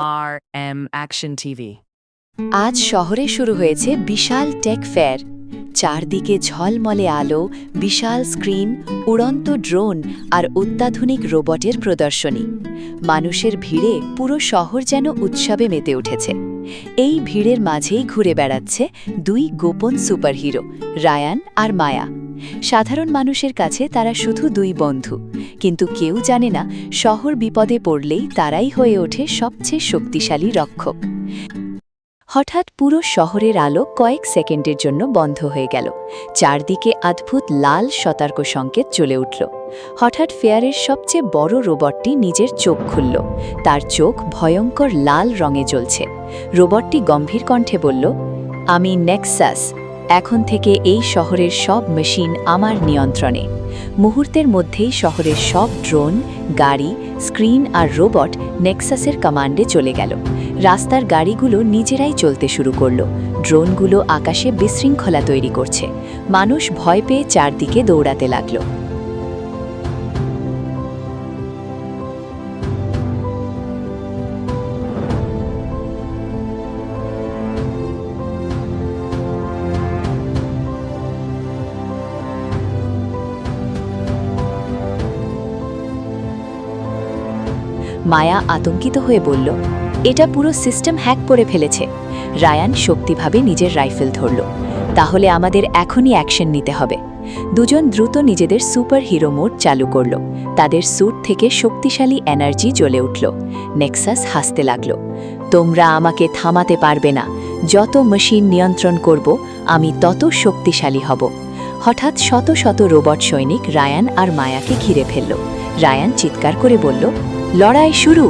RM Action TV। আজ শহরে শুরু হয়েছে বিশাল টেক ফেয়ার। চারদিকে ঝলমলে আলো, বিশাল স্ক্রিন, উড়ন্ত ড্রোন আর অত্যাধুনিক রোবটের প্রদর্শনী। মানুষের ভিড়ে পুরো শহর যেন উৎসবে মেতে উঠেছে। এই ভিড়ের মাঝেই ঘুরে বেড়াচ্ছে দুই গোপন সুপারহিরো, রায়ান আর মায়া। সাধারণ মানুষের কাছে তারা শুধু দুই বন্ধু, কিন্তু কেউ জানে না শহর বিপদে পড়লেই তারাই হয়ে ওঠে সবচেয়ে শক্তিশালী রক্ষক। হঠাৎ পুরো শহরের আলো কয়েক সেকেন্ডের জন্য বন্ধ হয়ে গেল। চারদিকে অদ্ভুত লাল সতর্ক সংকেত জ্বলে উঠল। হঠাৎ ফেয়ারের সবচেয়ে বড় রোবটটি নিজের চোখ খুলল। তার চোখ ভয়ঙ্কর লাল রঙে জ্বলছে। রোবটটি গম্ভীর কণ্ঠে বলল, আমি নেক্সাস। এখন থেকে এই শহরের সব মেশিন আমার নিয়ন্ত্রণে। মুহূর্তের মধ্যেই শহরের সব ড্রোন, গাড়ি, স্ক্রিন আর রোবট নেক্সাসের কমান্ডে চলে গেল। রাস্তার গাড়িগুলো নিজেরাই চলতে শুরু করল। ড্রোনগুলো আকাশে বিশৃঙ্খলা তৈরি করছে। মানুষ ভয় পেয়ে চারদিকে দৌড়াতে লাগল। মায়া আতঙ্কিত হয়ে বলল, এটা পুরো সিস্টেম হ্যাক করে ফেলেছে। রায়ান শক্তিভাবে নিজের রাইফেল ধরল। তাহলে আমাদের এখনই অ্যাকশন নিতে হবে। দুজন দ্রুত নিজেদের সুপার হিরো মোড চালু করল। তাদের স্যুট থেকে শক্তিশালী এনার্জি জ্বলে উঠল। নেক্সাস হাসতে লাগল, তোমরা আমাকে থামাতে পারবে না। যত মেশিন নিয়ন্ত্রণ করব, আমি তত শক্তিশালী হব। হঠাৎ শত শত রোবট সৈনিক রায়ান আর মায়াকে ঘিরে ফেলল। রায়ান চিৎকার করে বলল, লড়াই শুরু।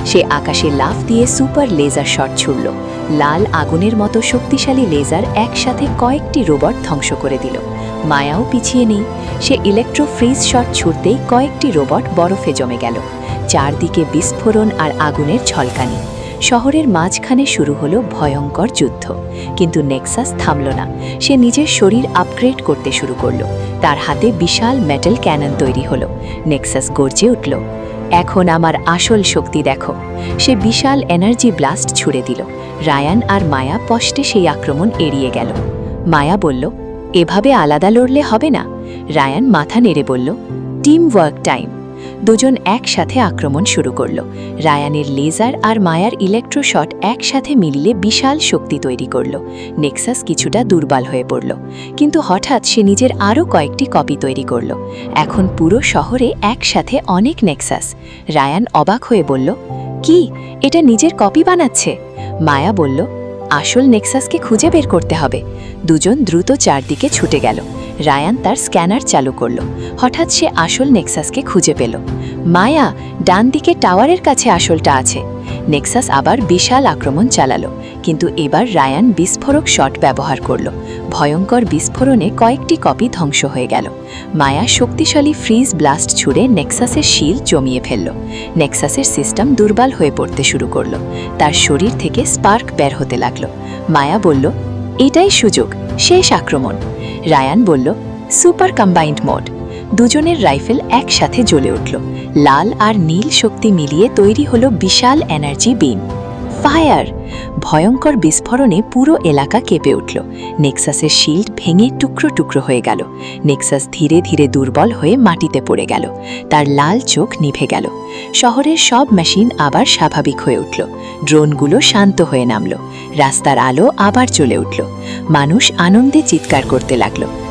সে আকাশে লাফ দিয়ে সুপার লেজার শট ছুড়ল। লাল আগুনের মতো শক্তিশালী লেজার একসাথে কয়েকটি রোবট ধ্বংস করে দিল। মায়াও পিছিয়ে নেই। সে ইলেকট্রো ফ্রিজ শট ছুড়তেই কয়েকটি রোবট বরফে জমে গেল। চারদিকে বিস্ফোরণ আর আগুনের ঝলকানি। শহরের মাঝখানে শুরু হলো ভয়ঙ্কর যুদ্ধ। কিন্তু নেক্সাস থামল না। সে নিজের শরীর আপগ্রেড করতে শুরু করল। তার হাতে বিশাল মেটাল ক্যানন তৈরি হলো। নেক্সাস গর্জে উঠল, এখন আমার আসল শক্তি দেখো। সে বিশাল এনার্জি ব্লাস্ট ছুড়ে দিল। রায়ান আর মায়া কষ্টে সেই আক্রমণ এড়িয়ে গেল। মায়া বলল, এভাবে আলাদা লড়লে হবে না। রায়ান মাথা নেড়ে বলল, টিম ওয়ার্ক টাইম। দুজন একসাথে আক্রমণ শুরু করল। রায়ানের লেজার আর মায়ার ইলেকট্রোশট একসাথে মিলিয়ে বিশাল শক্তি তৈরি করল। নেক্সাস কিছুটা দুর্বল হয়ে পড়ল। কিন্তু হঠাৎ সে নিজের আরও কয়েকটি কপি তৈরি করল। এখন পুরো শহরে একসাথে অনেক নেক্সাস। রায়ান অবাক হয়ে বলল, কি, এটা নিজের কপি বানাচ্ছে? মায়া বলল, আসল নেক্সাসকে খুঁজে বের করতে হবে। দুজন দ্রুত চারদিকে ছুটে গেল। রায়ান তার স্ক্যানার চালু করল। হঠাৎ সে আসল নেক্সাসকে খুঁজে পেল। মায়া, ডান দিকে টাওয়ারের কাছে আসলটা আছে। নেক্সাস আবার বিশাল আক্রমণ চালালো, কিন্তু এবার রায়ান বিস্ফোরক শট ব্যবহার করল। ভয়ঙ্কর বিস্ফোরণে কয়েকটি কপি ধ্বংস হয়ে গেল। মায়া শক্তিশালী ফ্রিজ ব্লাস্ট ছুড়ে নেক্সাসের শিল জমিয়ে ফেলল। নেক্সাসের সিস্টেম দুর্বল হয়ে পড়তে শুরু করল। তার শরীর থেকে স্পার্ক বের হতে লাগল। মায়া বলল, এটাই সুযোগ, শেষ আক্রমণ। রায়ান বলল, সুপার কম্বাইন্ড মোড। দুজনের রাইফেল একসাথে জ্বলে উঠল। লাল আর নীল শক্তি মিলিয়ে তৈরি হলো বিশাল এনার্জি বিম। ফায়ার! ভয়ঙ্কর বিস্ফোরণে পুরো এলাকা কেঁপে উঠল। নেক্সাসের শিল্ড ভেঙে টুকরো টুকরো হয়ে গেল। নেক্সাস ধীরে ধীরে দুর্বল হয়ে মাটিতে পড়ে গেল। তার লাল চোখ নিভে গেল। শহরের সব মেশিন আবার স্বাভাবিক হয়ে উঠল। ড্রোনগুলো শান্ত হয়ে নামল। রাস্তার আলো আবার জ্বলে উঠল। মানুষ আনন্দে চিৎকার করতে লাগল।